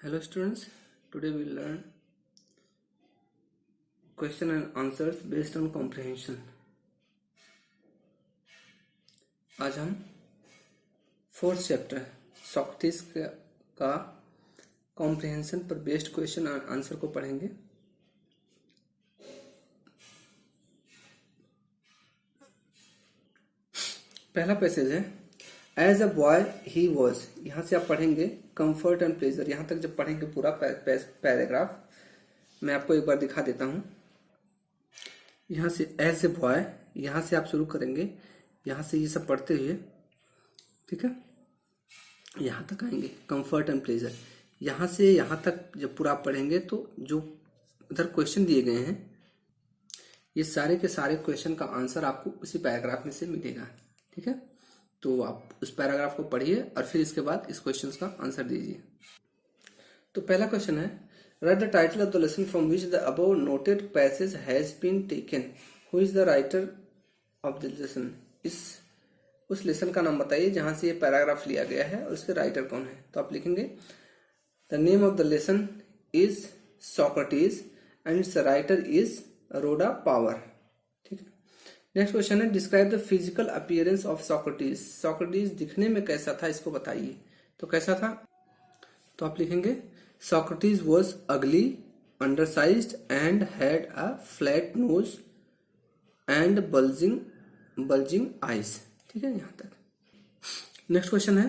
Hello students, today we will learn question and answers based on comprehension. आज हम fourth chapter Socrates का comprehension पर based question और answer को पढ़ेंगे. पहला पैसेज है as a boy he was. यहां से आप पढ़ेंगे कंफर्ट एंड प्लेजर. यहां तक जब पढ़ेंगे पूरा पैराग्राफ मैं आपको एक बार दिखा देता हूं. यहां से एज ए बॉय, यहां से आप शुरू करेंगे, यहां से ये सब पढ़ते हुए, ठीक है, यहां तक आएंगे कंफर्ट एंड प्लेजर. यहां से यहां तक जब पूरा आप पढ़ेंगे तो जो उधर क्वेश्चन दिए गए हैं ये सारे के सारे क्वेश्चन का आंसर आपको उसी पैराग्राफ में से मिलेगा. ठीक है, तो आप उस पैराग्राफ को पढ़िए और फिर इसके बाद इस क्वेश्चन का आंसर दीजिए. तो पहला क्वेश्चन है write the title of the lesson from which the above noted passage has been taken. Who is the writer of the lesson. उस लेसन का नाम बताइए जहां से ये पैराग्राफ लिया गया है और उसके राइटर कौन है. तो आप लिखेंगे the name of the lesson is Socrates and it's writer is Rodan power. ठीक है. नेक्स्ट क्वेश्चन है describe the physical appearance of Socrates. Socrates दिखने में कैसा था इसको बताइए. तो कैसा था, तो आप लिखेंगे Socrates was ugly, undersized and had a flat nose and bulging eyes. ठीक है, यहां तक. नेक्स्ट क्वेश्चन है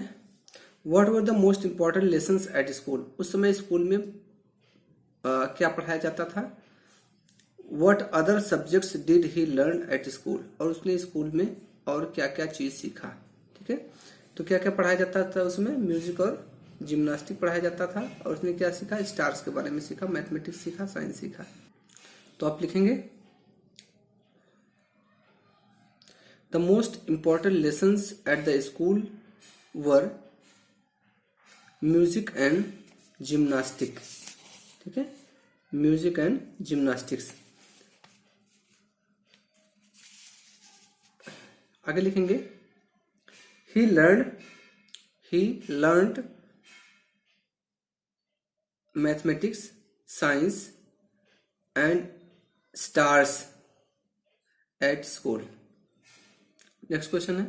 what were the most important lessons at school. उस समय स्कूल में क्या पढ़ाया जाता था. What other subjects did he learn at school. और उसने स्कूल में और क्या क्या चीज सीखा. ठीक है, तो क्या क्या पढ़ाया जाता था उसमें. म्यूजिक और जिम्नास्टिक पढ़ाया जाता था. और उसने क्या सीखा, स्टार्स के बारे में सीखा, मैथमेटिक्स सीखा, साइंस सीखा. तो आप लिखेंगे the most important lessons at the school were music and gymnastic. ठीक है, म्यूजिक एंड जिम्नास्टिक्स. आगे लिखेंगे he learned mathematics, science and stars at school. Next question है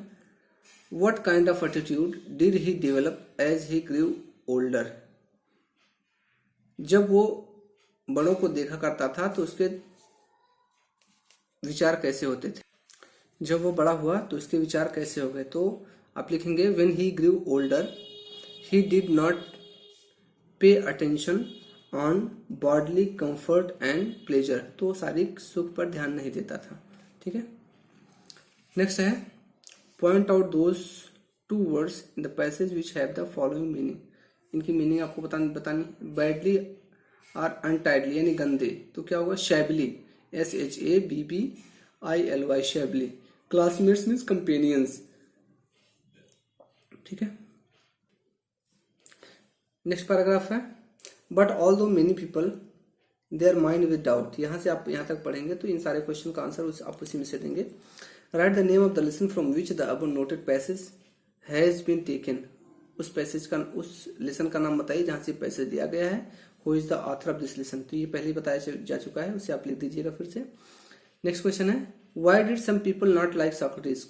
what kind of attitude did he develop as he grew older. जब वो बड़ों को देखा करता था तो उसके विचार कैसे होते थे. जब वो बड़ा हुआ तो उसके विचार कैसे हो गए. तो आप लिखेंगे when he grew older he did not pay attention on bodily comfort and pleasure. तो शारीरिक सुख पर ध्यान नहीं देता था. ठीक है. नेक्स्ट है point out those two words in the passage which have the following meaning. इनकी मीनिंग आपको बतानी. बैडली और अनटाइडली यानी गंदे. तो क्या होगा shabbily, SHABBILY shabbily. Classmates means companions. ठीक है. नेक्स्ट पैराग्राफ है but all though many people their mind with doubt. यहां से आप यहां तक पढ़ेंगे तो इन सारे क्वेश्चन का आंसर आप उसी में से देंगे. Write the name of the lesson from which the above noted passage has been taken. उस पैसेज का, उस लेसन का नाम बताइए जहां से पैसेज दिया गया है. Who is the author of this lesson. तो ये पहले ही बताया जा चुका है, उसे आप लिख दीजिएगा फिर से. नेक्स्ट क्वेश्चन है why did some people not like Socrates.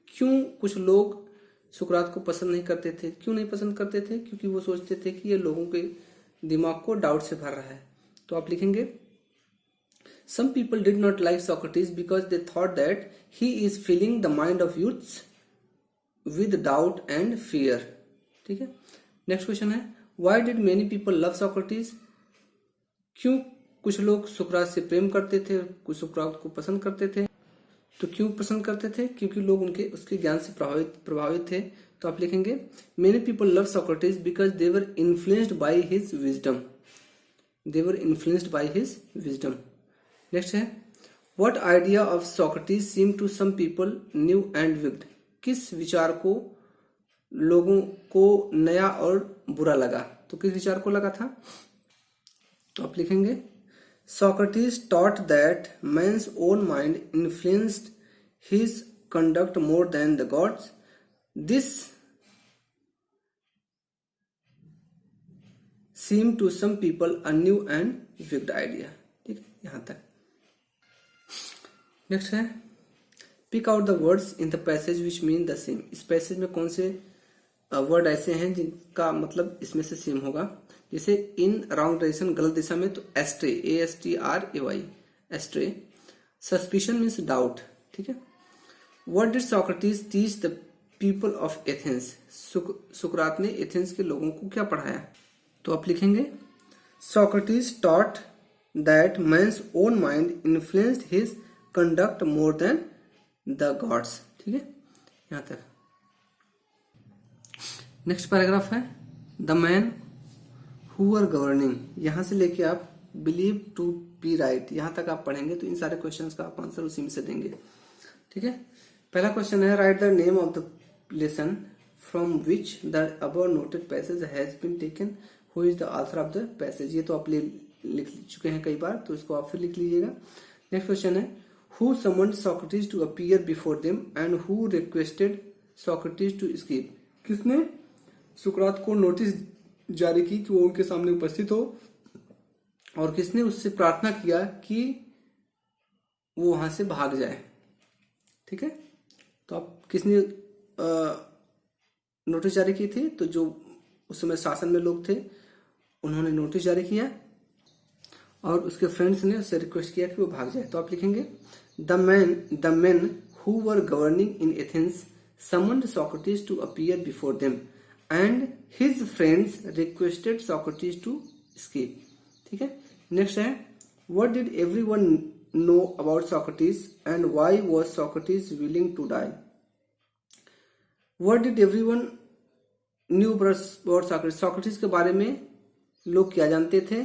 क्यों कुछ लोग सुकरात को पसंद नहीं करते थे. क्यों नहीं पसंद करते थे, क्योंकि वो सोचते थे कि ये लोगों के दिमाग को डाउट से भर रहा है. तो आप लिखेंगे some people did not like Socrates because they thought that he is filling the mind of youths with doubt and fear. ठीक है. नेक्स्ट क्वेश्चन है why did many people love Socrates. क्यों कुछ लोग सुकरात से प्रेम करते थे, कुछ सुकरात को पसंद करते थे. तो क्यों पसंद करते थे, क्योंकि लोग उसके ज्ञान से प्रभावित थे. तो आप लिखेंगे many people love Socrates because they were influenced by his wisdom. Next है what idea of Socrates seem to some people new and wicked. किस विचार को लोगों को नया और बुरा लगा. तो किस विचार को लगा था. तो आप लिखेंगे Socrates taught that man's own mind influenced his conduct more than the gods. This seem to some people a new and vivid idea। ठीक है, यहां तक। नेक्स्ट है pick out the words in the passage which mean the same. इस passage में कौन से word ऐसे हैं जिनका मतलब इसमें से सेम होगा। जैसे इन रॉन्ग डायरेक्शन, गलत दिशा में, तो ashtray, ASTRAY, ashtray. Suspicion means doubt. ठीक है। What did Socrates teach the people of Athens. सुकरात ने एथेंस के लोगों को क्या पढ़ाया। तो आप लिखेंगे Socrates taught that man's own mind influenced his conduct more than the gods. ठीक है, यहां तक। नेक्स्ट पैराग्राफ है the man who are governing. यहां से लेके आप बिलीव टू बी राइट, यहां तक आप पढ़ेंगे तो इन सारे क्वेश्चंस का आप आंसर उसी में से देंगे। ठीक है। पहला क्वेश्चन है write the name of the lesson from which the above noted passage has been taken, who is the author of the passage. ये तो आप लिख चुके हैं कई बार, तो इसको आप फिर लिख लीजिएगा। नेक्स्ट क्वेश्चन है who summoned Socrates to appear before them and who requested Socrates to escape. किसने सुकरात को नोटिस जारी की कि वो उनके सामने उपस्थित हो, और किसने उससे प्रार्थना किया कि वो वहां से भाग जाए। ठीक है। तो आप किसने नोटिस जारी की थी, तो जो उस समय शासन में लोग थे उन्होंने नोटिस जारी किया और उसके फ्रेंड्स ने उससे रिक्वेस्ट किया कि वो भाग जाए। तो आप लिखेंगे the men who were governing in Athens summoned Socrates to appear before them and his friends requested Socrates to escape. ठीक है। नेक्स्ट है what did everyone know about Socrates and why was Socrates willing to die. What did everyone knew about Socrates. Socrates के बारे में लोग क्या जानते थे।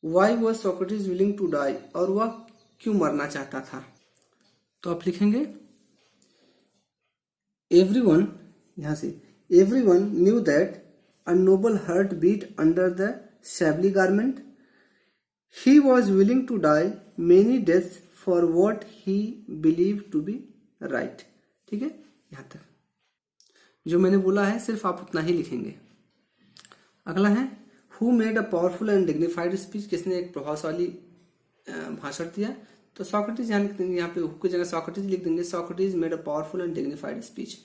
Why was Socrates willing to die, और वह क्यों मरना चाहता था। तो आप लिखेंगे everyone, यहां से everyone knew that a noble heart beat under the shabbily garment. He was willing to die many deaths for what he believed to be right। ठीक है, यहां तक जो मैंने बोला है सिर्फ आप उतना ही लिखेंगे। अगला है who made a powerful and dignified speech. किसने एक प्रभावशाली भाषण दिया। तो सोक्रेटिस यहाँ लिख देंगे, यहाँ पे हु की जगह सोक्रेटिस लिख देंगे। Socrates made a powerful and dignified speech.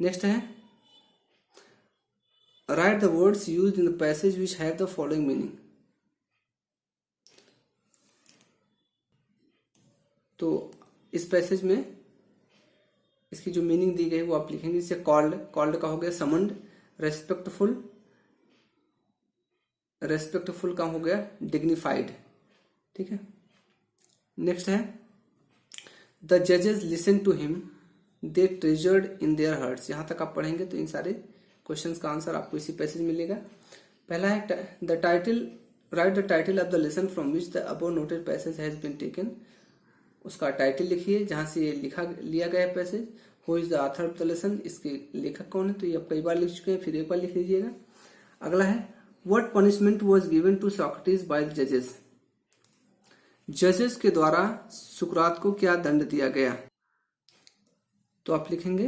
Next है write the words used in the passage which have the following meaning. तो इस पैसेज में इसकी जो मीनिंग दी गई वो आप लिखेंगे। जैसे कॉल्ड, कॉल्ड का हो गया समन्ड, रेस्पेक्टफुल, रेस्पेक्टफुल का हो गया डिग्निफाइड। ठीक है। नेक्स्ट है द जजेस listen to him they treasured in their hearts. यहां तक आप पढ़ेंगे तो इन सारे क्वेश्चंस का आंसर आपको इसी पैसेज मिलेगा। पहला है the title, write the title of the lesson from which the above noted passage has been taken. उसका टाइटल लिखिए जहां से ये लिया गया है passage. Who is the author of the lesson, इसके लेखक कौन है, तो ये आप कई बार लिख चुके हैं, फिर एक बार लिख लीजिएगा। अगला है What punishment was given to Socrates by the judges? जजेस के द्वारा सुकरात को क्या दंड दिया गया। तो आप लिखेंगे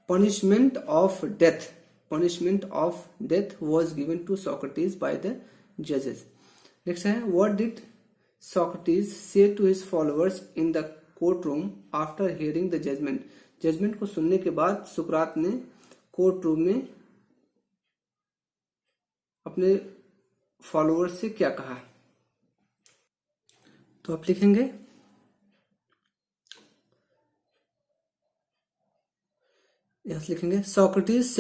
punishment of death, punishment of death was given to Socrates by the जजेस। नेक्स्ट है what did Socrates say to his followers in the court room after hearing the judgment. Judgment को सुनने के बाद सुकरात ने कोर्ट रूम में अपने followers से क्या कहा। तो आप लिखेंगे यहां लिखेंगे Socrates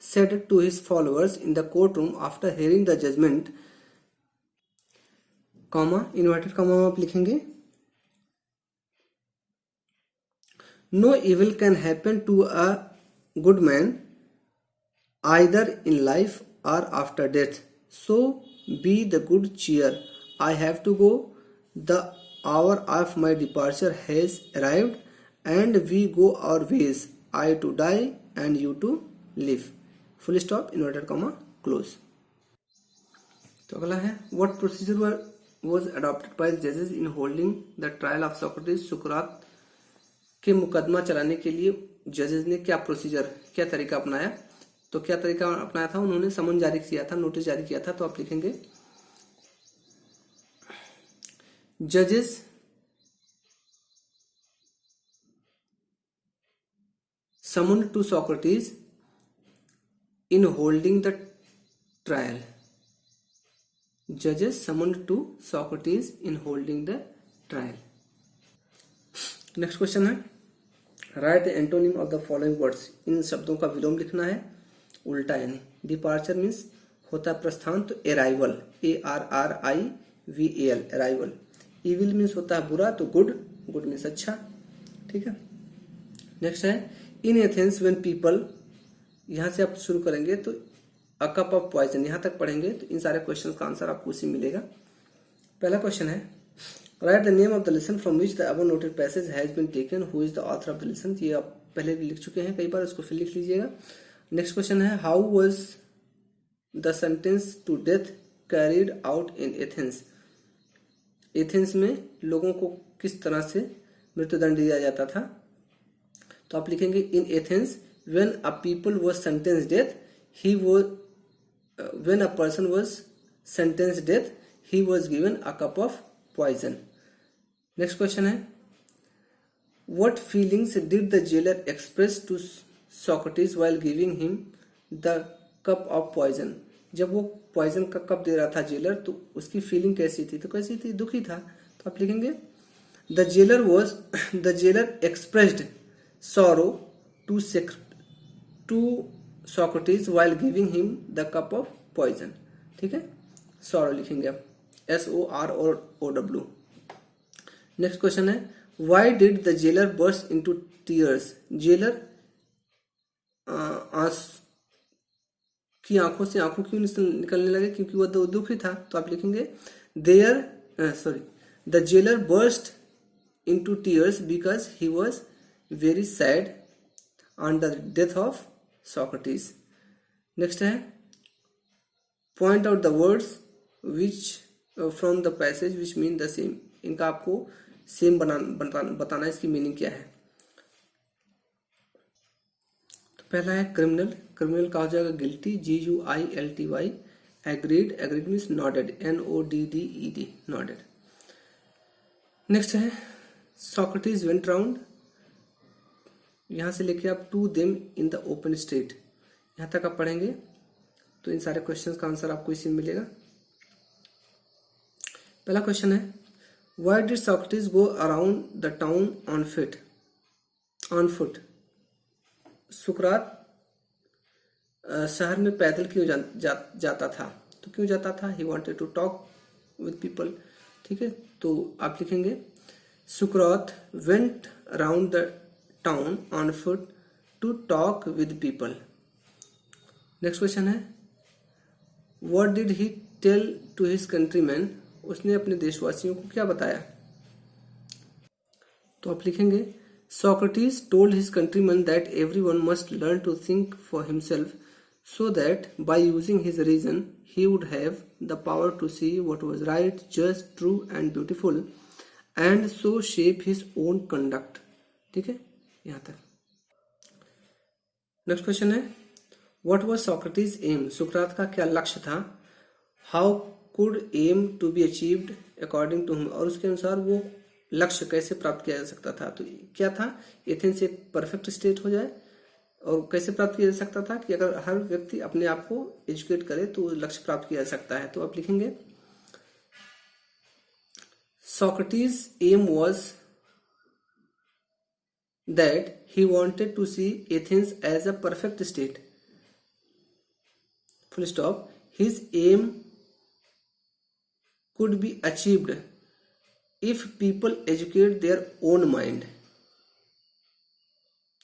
said to his followers in the courtroom after hearing the judgment, comma inverted comma आप लिखेंगे no evil can happen to a good man either in life or after death, so be the good cheer, I have to go, the hour of my departure has arrived and we go our ways, I to die and you to live, full stop inverted comma close। तो अगला है what procedure was adopted by the judges in holding the trial of Socrates। सुकरात के मुकदमा चलाने के लिए जजेस ने क्या प्रोसीजर, क्या तरीका अपनाया। तो क्या तरीका अपनाया था उन्होंने? समन जारी किया था, नोटिस जारी किया था। तो आप लिखेंगे जजेस summon to Socrates in holding the trial. जजेस summon to Socrates in holding the trial. Next question है, write the antonym of the following words. इन शब्दों का विलोम लिखना है, उल्टा यानी। डिपार्चर मीन्स होता है प्रस्थान, तो arrival, ARRIVAL, arrival. Evil means होता है बुरा, तो गुड, गुड मीन्स अच्छा, ठीक है। नेक्स्ट है, इन एथेंस व्हेन पीपल, यहां से आप शुरू करेंगे तो अ कप ऑफ पॉइजन, यहां तक पढ़ेंगे तो इन सारे क्वेश्चंस का आंसर आपको उसी मिलेगा। पहला क्वेश्चन है, write the name of the lesson from which the above noted passage has been taken, who is the author of the lesson. ये आप पहले भी लिख चुके हैं कई बार, उसको फिर लिख लीजिएगा। नेक्स्ट क्वेश्चन है, how was the sentence to death carried out in Athens. Athens में लोगों को किस तरह से मृत्युदंड दिया जाता था। तो आप लिखेंगे in Athens when a people was sentence death he was, when a person was sentence death he was given a cup of poison. Next question है, what feelings did the jailer express to Socrates while giving him the cup of poison. जब वो poison का cup दे रहा था jailer, तो उसकी feeling कैसी थी? तो कैसी थी? दुखी था। तो आप लिखेंगे the jailer expressed sorrow to Socrates while giving him the cup of poison। ठीक है, sorrow लिखेंगे आप, SOROW। नेक्स्ट क्वेश्चन है, why did the jailer burst into tears। Jailer की आंखों से आंखों क्यों निकलने लगे? क्योंकि वह दुखी था। तो आप लिखेंगे the jailer burst into tears because he was very sad on the death of Socrates। Next है, point out the words which from the passage which mean the same। इनका आपको सेम बताना है, इसकी मीनिंग क्या है। तो पहला है क्रिमिनल, क्रिमिनल का हो जाएगा guilty, GUILTY। Agreed means nodded, NODDED, nodded. Next है, सॉक्रेटिस वेंट राउंड, यहां से लेके आप to them in the open street, यहां तक आप पढ़ेंगे तो इन सारे क्वेश्चंस का आंसर आपको इसी में मिलेगा। पहला क्वेश्चन है, why did Socrates go around the town on foot. सुकरात शहर में पैदल क्यों जाता था? तो क्यों जाता था? He wanted to talk with people. ठीक है, तो आप लिखेंगे सुकरात went around the town on foot to talk with people। नेक्स्ट क्वेश्चन है, what did he tell to his countrymen। उसने अपने देशवासियों को क्या बताया? तो आप लिखेंगे Socrates told his countrymen that everyone must learn to think for himself so that by using his reason he would have the power to see what was right, just, true and beautiful and so shape his own conduct। ठीक है, यहां तक। Next question है, what was Socrates aim. सुकरात का क्या लक्ष्य था? How could aim to be achieved according to him, और उसके अनुसार वो लक्ष्य कैसे प्राप्त किया जा सकता था? तो क्या था? एथेंस एक परफेक्ट स्टेट हो जाए। और कैसे प्राप्त किया जा सकता था? कि अगर हर व्यक्ति अपने आप को एजुकेट करे तो लक्ष्य प्राप्त किया जा सकता है। तो आप लिखेंगे Socrates aim was that he wanted to see Athens as a perfect state, full stop। His aim could be achieved if people educate their own mind।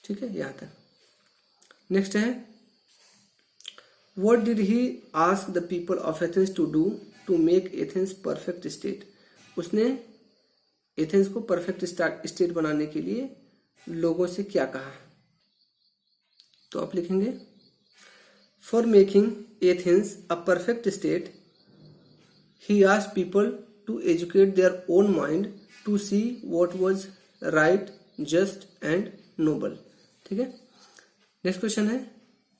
ठीक है, यहां तक। नेक्स्ट है, what did he ask the people of Athens to do to make Athens perfect state। उसने Athens को perfect state बनाने के लिए लोगों से क्या कहा? तो आप लिखेंगे for making Athens a perfect state he asked people to educate their own mind to see what was right, just and noble. ठीक है, नेक्स्ट क्वेश्चन है,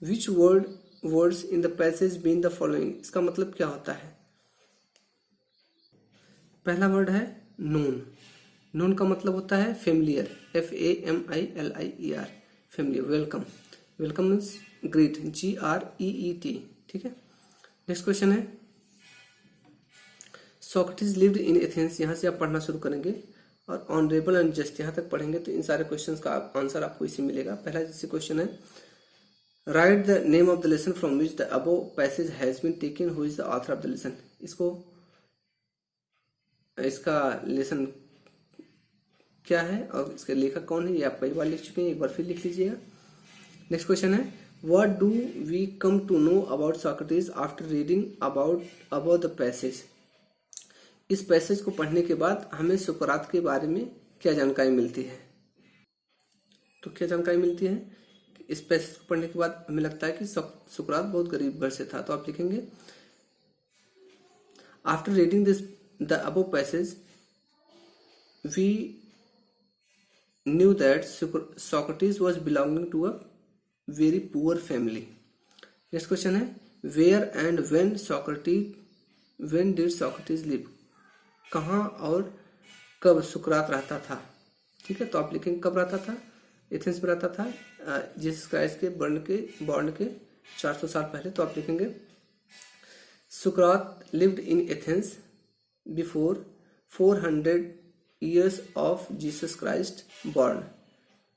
which words in the passage mean the following, इसका मतलब क्या होता है। पहला word है नोन। नोन का मतलब होता है familiar, FAMILIER, familiar. Welcome, welcome means greet, GREET, ठीक है। नेक्स्ट क्वेश्चन है सोक्रेटिस लिव्ड इन एथेंस, यहाँ से आप पढ़ना शुरू करेंगे और ऑनरेबल एंड जस्ट यहाँ तक पढ़ेंगे तो इन सारे क्वेश्चंस का आंसर आपको इसी मिलेगा। पहला जैसे क्वेश्चन है write the name of the lesson from which the above passage has been taken, who is the author of the lesson. इसका लेसन क्या है और इसके लेखक कौन है, ये आप कई बार लिख चुके हैं, एक बार फिर लिख लीजिएगा। नेक्स्ट क्वेश्चन है what do we come to know about Socrates after reading about the passage. इस पैसेज को पढ़ने के बाद हमें सुकरात के बारे में क्या जानकारी मिलती है। तो क्या जानकारी मिलती है, इस पैसेज को पढ़ने के बाद हमें लगता है कि सुकरात बहुत गरीब घर से था। तो आप लिखेंगे after reading this the above passage we knew that Socrates was belonging to a very poor family. Next question है where and when did Socrates live, कहाँ और कब सुकरात रहता था। ठीक है, तो आप लिखेंगे कब रहता था, एथेंस में रहता था जीसस क्राइस्ट के बॉर्न के 400 साल पहले। तो आप लिखेंगे सुकरात lived in Athens before 400 years of Jesus Christ born.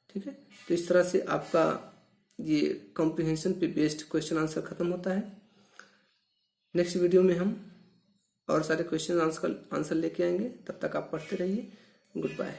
ठीक है, तो इस तरह से आपका ये कॉम्प्रिहेंशन पे बेस्ड क्वेश्चन आंसर खत्म होता है। नेक्स्ट वीडियो में हम और सारे क्वेश्चन आंसर लेके आएंगे, तब तक आप पढ़ते रहिए। Good bye.